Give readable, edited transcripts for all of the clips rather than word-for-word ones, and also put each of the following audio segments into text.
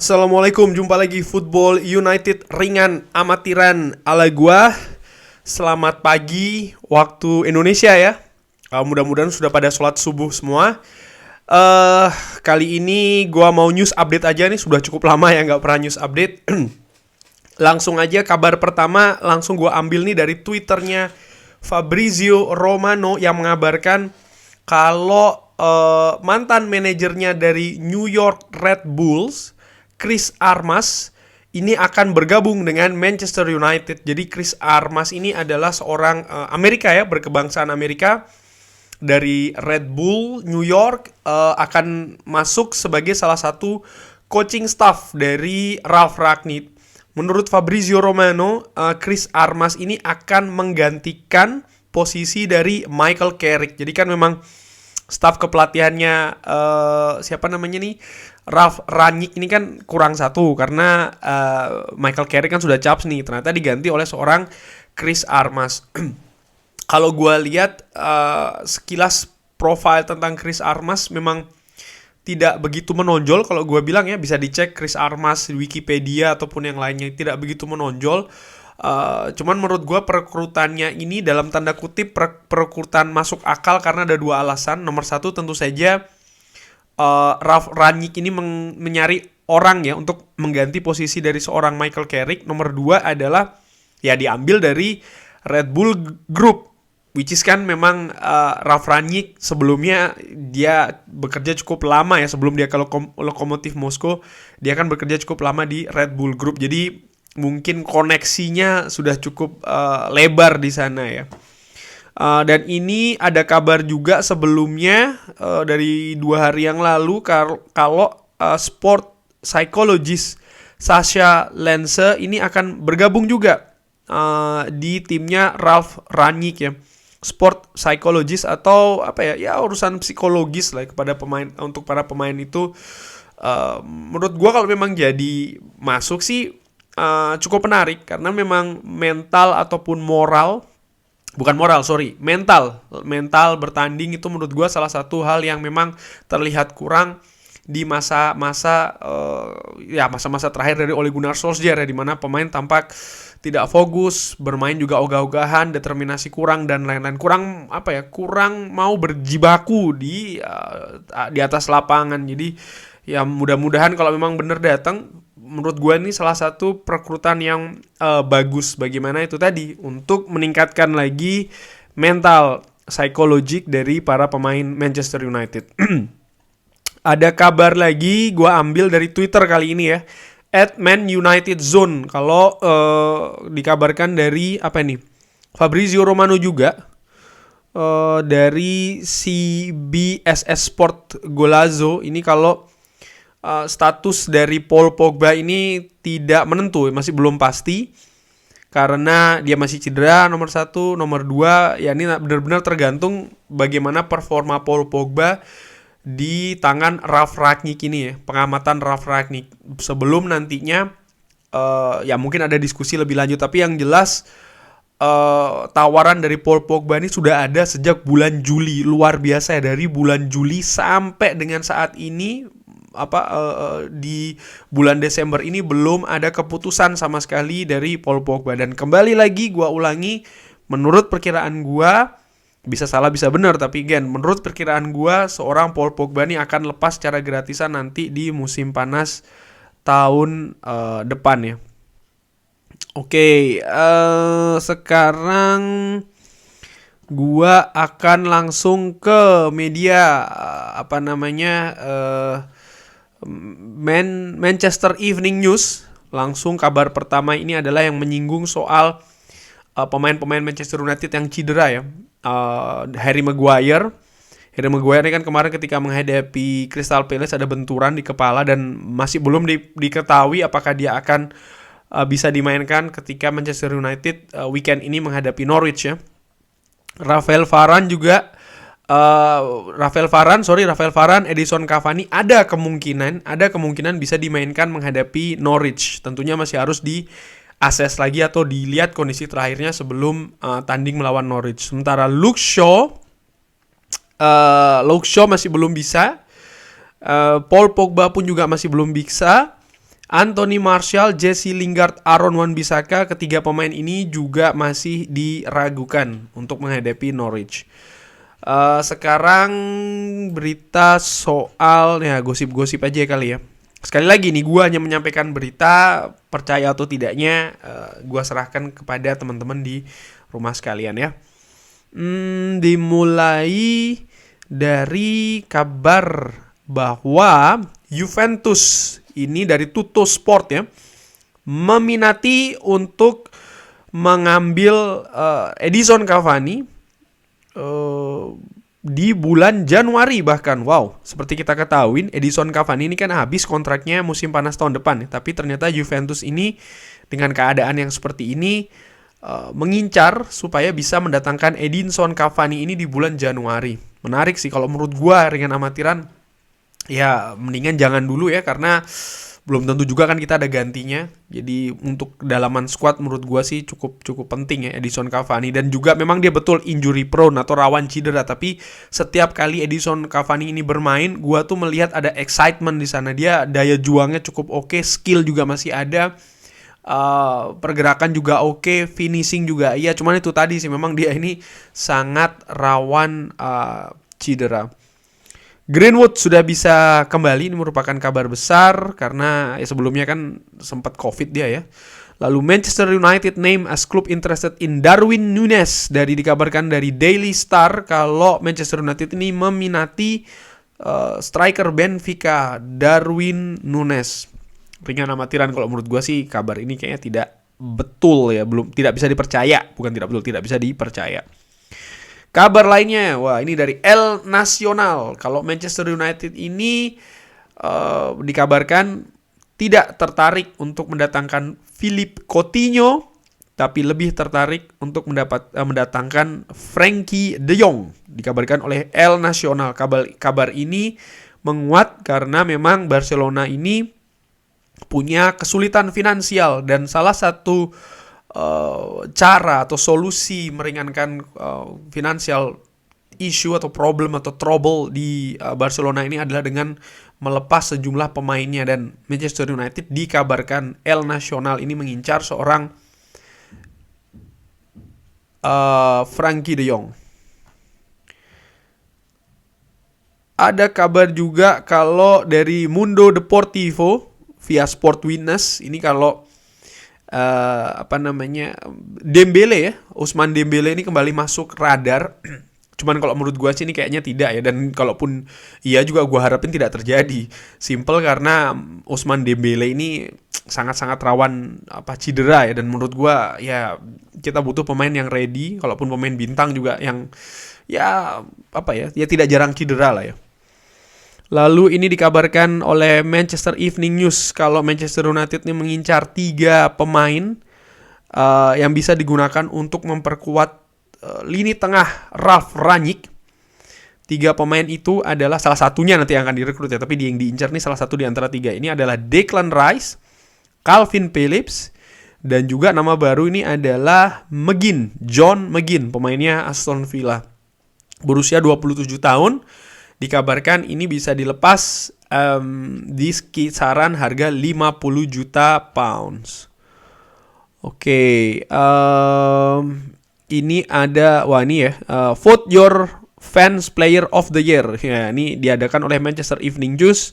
Assalamualaikum, jumpa lagi Football United ringan amatiran ala gua. Selamat pagi waktu Indonesia ya. Mudah-mudahan sudah pada sholat subuh semua. Kali ini gua mau news update aja nih, sudah cukup lama ya nggak pernah news update. Langsung aja kabar pertama langsung gua ambil nih dari Twitternya Fabrizio Romano yang mengabarkan kalau mantan manajernya dari New York Red Bulls, Chris Armas, ini akan bergabung dengan Manchester United. Jadi Chris Armas ini adalah seorang Amerika ya, berkebangsaan Amerika dari Red Bull New York, akan masuk sebagai salah satu coaching staff dari Ralf Rangnick. Menurut Fabrizio Romano, Chris Armas ini akan menggantikan posisi dari Michael Carrick. Jadi kan memang staf kepelatihannya siapa namanya nih, Ralf Rangnick ini kan kurang satu karena Michael Carrick kan sudah caps nih, ternyata diganti oleh seorang Chris Armas. Kalau gue lihat sekilas profil tentang Chris Armas memang tidak begitu menonjol. Kalau gue bilang ya, bisa dicek Chris Armas di Wikipedia ataupun yang lainnya, tidak begitu menonjol. Cuman menurut gue perekrutannya ini dalam tanda kutip perekrutan masuk akal karena ada dua alasan. Nomor satu, tentu saja Ralf Rangnick ini mencari orang ya untuk mengganti posisi dari seorang Michael Carrick. Nomor dua adalah ya diambil dari Red Bull Group, which is kan memang Ralf Rangnick sebelumnya dia bekerja cukup lama ya, sebelum dia ke Lokomotiv Moskow dia kan bekerja cukup lama di Red Bull Group. Jadi mungkin koneksinya sudah cukup lebar di sana ya. Dan ini ada kabar juga sebelumnya dari 2 hari yang lalu kalau sport psychologist Sasha Lense ini akan bergabung juga di timnya Ralf Rangnick ya. Sport psychologist atau apa ya urusan psikologis lah kepada pemain, untuk para pemain itu. Menurut gua kalau memang jadi masuk sih cukup menarik karena memang mental ataupun mental bertanding itu menurut gue salah satu hal yang memang terlihat kurang di masa-masa terakhir dari Ole Gunnar Solskjaer ya, di mana pemain tampak tidak fokus, bermain juga ogah-ogahan, determinasi kurang dan lain-lain, kurang mau berjibaku di atas lapangan. Jadi ya mudah-mudahan kalau memang benar datang, menurut gue ini salah satu perekrutan yang bagus. Bagaimana itu tadi untuk meningkatkan lagi mental psikologik dari para pemain Manchester United. Ada kabar lagi, gue ambil dari Twitter kali ini ya, @manunitedzone. Kalau dikabarkan dari apa nih, Fabrizio Romano juga dari CBSS Sport Golazo ini, kalau status dari Paul Pogba ini tidak menentu, masih belum pasti karena dia masih cedera, nomor satu. Nomor dua, ya ini benar-benar tergantung bagaimana performa Paul Pogba di tangan Ralf Rangnick ini ya, pengamatan Ralf Rangnick sebelum nantinya ya mungkin ada diskusi lebih lanjut. Tapi yang jelas tawaran dari Paul Pogba ini sudah ada sejak bulan Juli, luar biasa ya, dari bulan Juli sampai dengan saat ini di bulan Desember ini belum ada keputusan sama sekali dari Paul Pogba. Dan kembali lagi gue ulangi, menurut perkiraan gue, bisa salah bisa benar, tapi menurut perkiraan gue seorang Paul Pogba ini akan lepas secara gratisan nanti di musim panas tahun depan ya. Oke, sekarang gua akan langsung ke media Manchester Evening News. Langsung kabar pertama ini adalah yang menyinggung soal pemain-pemain Manchester United yang cedera ya. Harry Maguire ini kan kemarin ketika menghadapi Crystal Palace ada benturan di kepala dan masih belum diketahui apakah dia akan bisa dimainkan ketika Manchester United weekend ini menghadapi Norwich ya. Rafael Varane, Edison Cavani ada kemungkinan bisa dimainkan menghadapi Norwich. Tentunya masih harus diakses lagi atau dilihat kondisi terakhirnya sebelum tanding melawan Norwich. Sementara Luke Shaw masih belum bisa. Paul Pogba pun juga masih belum bisa. Anthony Martial, Jesse Lingard, Aaron Wan-Bissaka, ketiga pemain ini juga masih diragukan untuk menghadapi Norwich. Sekarang berita soal ya gosip-gosip aja kali ya. Sekali lagi nih, gue hanya menyampaikan berita, percaya atau tidaknya gue serahkan kepada teman-teman di rumah sekalian ya. Dimulai dari kabar bahwa Juventus ini dari Tutto Sport ya meminati untuk mengambil Edison Cavani di bulan Januari bahkan. Wow, seperti kita ketahui Edison Cavani ini kan habis kontraknya musim panas tahun depan ya. Tapi ternyata Juventus ini dengan keadaan yang seperti ini mengincar supaya bisa mendatangkan Edison Cavani ini di bulan Januari. Menarik sih kalau menurut gua ringan amatiran. Ya mendingan jangan dulu ya, karena belum tentu juga kan kita ada gantinya. Jadi untuk kedalaman squad menurut gua sih cukup penting ya Edison Cavani. Dan juga memang dia betul injury prone atau rawan cedera. Tapi setiap kali Edison Cavani ini bermain, gua tuh melihat ada excitement di sana. Dia daya juangnya cukup oke, skill juga masih ada, pergerakan juga oke, finishing juga iya. Cuman itu tadi sih, memang dia ini sangat rawan cedera. Greenwood sudah bisa kembali, ini merupakan kabar besar karena ya sebelumnya kan sempat COVID dia ya. Lalu Manchester United name as club interested in Darwin Núñez. Dikabarkan dari Daily Star kalau Manchester United ini meminati striker Benfica Darwin Núñez. Ringan amatiran kalau menurut gue sih kabar ini kayaknya tidak betul ya, tidak bisa dipercaya, bukan tidak betul, tidak bisa dipercaya. Kabar lainnya, wah ini dari El Nacional. Kalau Manchester United ini dikabarkan tidak tertarik untuk mendatangkan Philippe Coutinho, tapi lebih tertarik untuk mendatangkan Frenkie de Jong. Dikabarkan oleh El Nacional. Kabar ini menguat karena memang Barcelona ini punya kesulitan finansial, dan salah satu cara atau solusi meringankan financial issue atau problem atau trouble di Barcelona ini adalah dengan melepas sejumlah pemainnya. Dan Manchester United dikabarkan El Nacional ini mengincar seorang Frenkie de Jong. Ada kabar juga kalau dari Mundo Deportivo via Sport Witness ini kalau Dembele ya, Ousmane Dembele ini kembali masuk radar. Cuman kalau menurut gue sih ini kayaknya tidak ya, dan kalaupun iya juga gue harapin tidak terjadi. Simple karena Ousmane Dembele ini sangat-sangat rawan cedera ya, dan menurut gue ya kita butuh pemain yang ready, kalaupun pemain bintang juga yang ya tidak jarang cedera lah ya. Lalu ini dikabarkan oleh Manchester Evening News kalau Manchester United ini mengincar 3 pemain yang bisa digunakan untuk memperkuat lini tengah Ralf Rangnick. 3 pemain itu adalah, salah satunya nanti yang akan direkrut ya, tapi yang diincar nih salah satu di antara 3 ini adalah Declan Rice, Calvin Phillips, dan juga nama baru ini adalah John McGinn, pemainnya Aston Villa. Berusia 27 tahun. Dikabarkan ini bisa dilepas di kisaran harga 50 juta pounds. Oke, ini ada, vote your fans player of the year. Ya, ini diadakan oleh Manchester Evening News.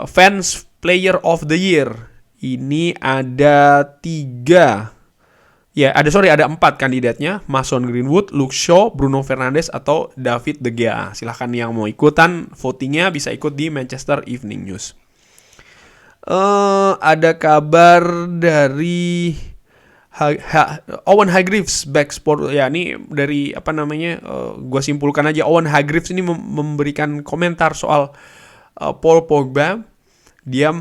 Fans player of the year. Ini ada 4 kandidatnya. Mason Greenwood, Luke Shaw, Bruno Fernandes, atau David De Gea. Silahkan yang mau ikutan votingnya bisa ikut di Manchester Evening News. Ada kabar dari Owen Hargreaves back sport. Ya ini dari gue simpulkan aja, Owen Hargreaves ini memberikan komentar soal Paul Pogba. Dia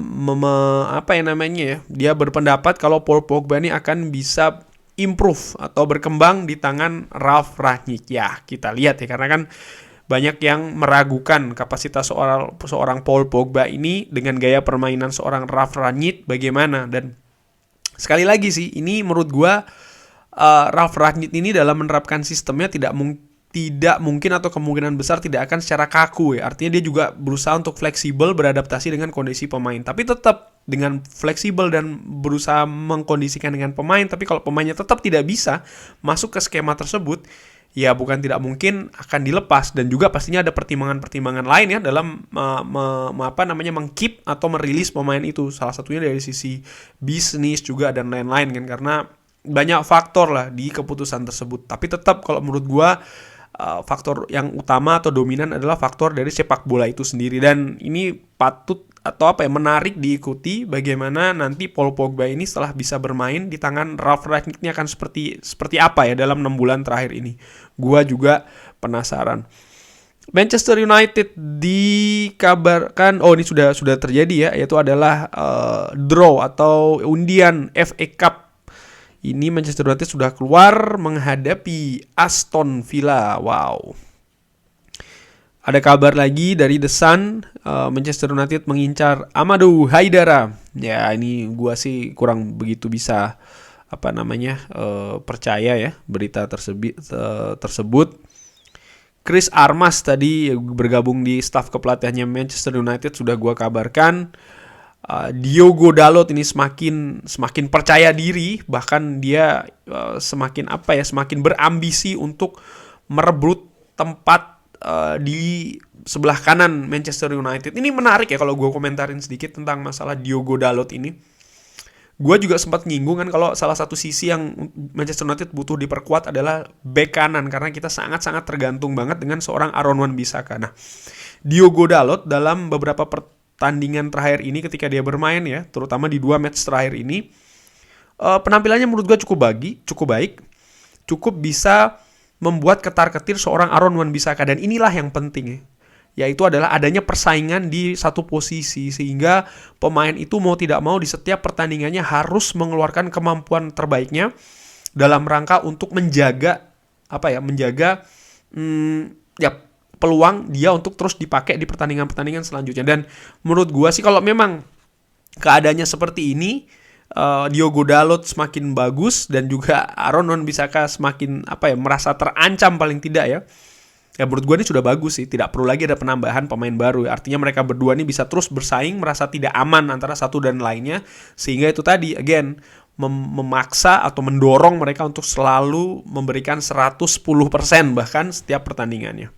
dia berpendapat kalau Paul Pogba ini akan bisa improve atau berkembang di tangan Ralf Rangnick. Ya, kita lihat ya, karena kan banyak yang meragukan kapasitas seorang Paul Pogba ini dengan gaya permainan seorang Ralf Rangnick bagaimana. Dan sekali lagi sih, ini menurut gua Ralf Rangnick ini dalam menerapkan sistemnya tidak tidak mungkin atau kemungkinan besar tidak akan secara kaku ya. Artinya dia juga berusaha untuk fleksibel beradaptasi dengan kondisi pemain. Tapi tetap dengan fleksibel dan berusaha mengkondisikan dengan pemain. Tapi kalau pemainnya tetap tidak bisa masuk ke skema tersebut, ya bukan tidak mungkin akan dilepas. Dan juga pastinya ada pertimbangan-pertimbangan lain ya dalam meng-keep atau merilis pemain itu. Salah satunya dari sisi bisnis juga dan lain-lain kan, karena banyak faktor lah di keputusan tersebut. Tapi tetap kalau menurut gua faktor yang utama atau dominan adalah faktor dari sepak bola itu sendiri. Dan ini patut atau menarik diikuti bagaimana nanti Paul Pogba ini setelah bisa bermain di tangan Ralf Rangnick ini akan seperti apa ya dalam 6 bulan terakhir ini. Gua juga penasaran. Manchester United dikabarkan, ini sudah terjadi ya, yaitu adalah draw atau undian FA Cup. Ini Manchester United sudah keluar menghadapi Aston Villa. Wow. Ada kabar lagi dari The Sun, Manchester United mengincar Amadou Haidara. Ya, ini gua sih kurang begitu bisa percaya ya berita tersebut. Chris Armas tadi bergabung di staf kepelatihannya Manchester United, sudah gua kabarkan. Diogo Dalot ini semakin percaya diri, bahkan dia semakin berambisi untuk merebut tempat di sebelah kanan Manchester United. Ini menarik ya kalau gue komentarin sedikit tentang masalah Diogo Dalot ini. Gue juga sempat nyinggung kan kalau salah satu sisi yang Manchester United butuh diperkuat adalah bek kanan, karena kita sangat-sangat tergantung banget dengan seorang Aaron Wan-Bissaka. Nah, Diogo Dalot dalam beberapa pertandingan terakhir ini ketika dia bermain ya, terutama di 2 match terakhir ini, penampilannya menurut gue cukup baik, cukup bisa membuat ketar-ketir seorang Aaron Wan-Bissaka. Dan inilah yang penting ya, yaitu adalah adanya persaingan di satu posisi, sehingga pemain itu mau tidak mau di setiap pertandingannya harus mengeluarkan kemampuan terbaiknya dalam rangka untuk menjaga peluang dia untuk terus dipakai di pertandingan-pertandingan selanjutnya. Dan menurut gua sih kalau memang keadaannya seperti ini, Diogo Dalot semakin bagus dan juga Aaron Wan-Bissaka semakin merasa terancam paling tidak ya. Ya menurut gua ini sudah bagus sih, tidak perlu lagi ada penambahan pemain baru. Artinya mereka berdua ini bisa terus bersaing, merasa tidak aman antara satu dan lainnya, sehingga itu tadi memaksa atau mendorong mereka untuk selalu memberikan 110% bahkan setiap pertandingannya.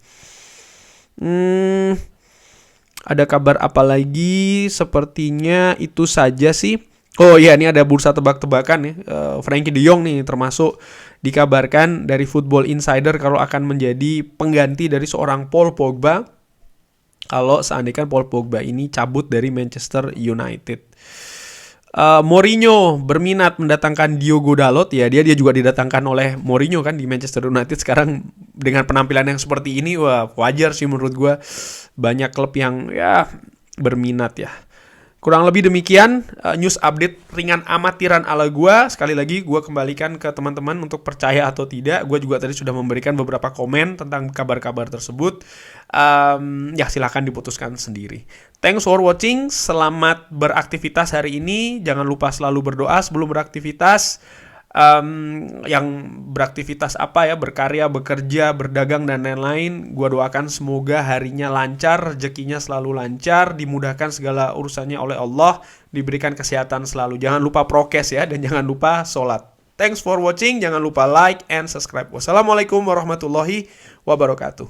Ada kabar apa lagi? Sepertinya itu saja sih. Oh iya, ini ada bursa tebak-tebakan ya. Frenkie de Jong nih termasuk dikabarkan dari Football Insider kalau akan menjadi pengganti dari seorang Paul Pogba kalau seandainya Paul Pogba ini cabut dari Manchester United. Mourinho berminat mendatangkan Diogo Dalot ya, dia juga didatangkan oleh Mourinho kan di Manchester United. Sekarang dengan penampilan yang seperti ini, wah wajar sih menurut gue banyak klub yang ya berminat ya. Kurang lebih demikian news update ringan amatiran ala gue. Sekali lagi gue kembalikan ke teman-teman untuk percaya atau tidak. Gue juga tadi sudah memberikan beberapa komen tentang kabar-kabar tersebut. Ya silahkan diputuskan sendiri. Thanks for watching. Selamat beraktivitas hari ini. Jangan lupa selalu berdoa sebelum beraktivitas. Yang beraktivitas berkarya, bekerja, berdagang dan lain-lain, gua doakan semoga harinya lancar, rezekinya selalu lancar, dimudahkan segala urusannya oleh Allah, diberikan kesehatan selalu. Jangan lupa prokes ya, dan jangan lupa sholat. Thanks for watching, jangan lupa like and subscribe. Wassalamualaikum warahmatullahi wabarakatuh.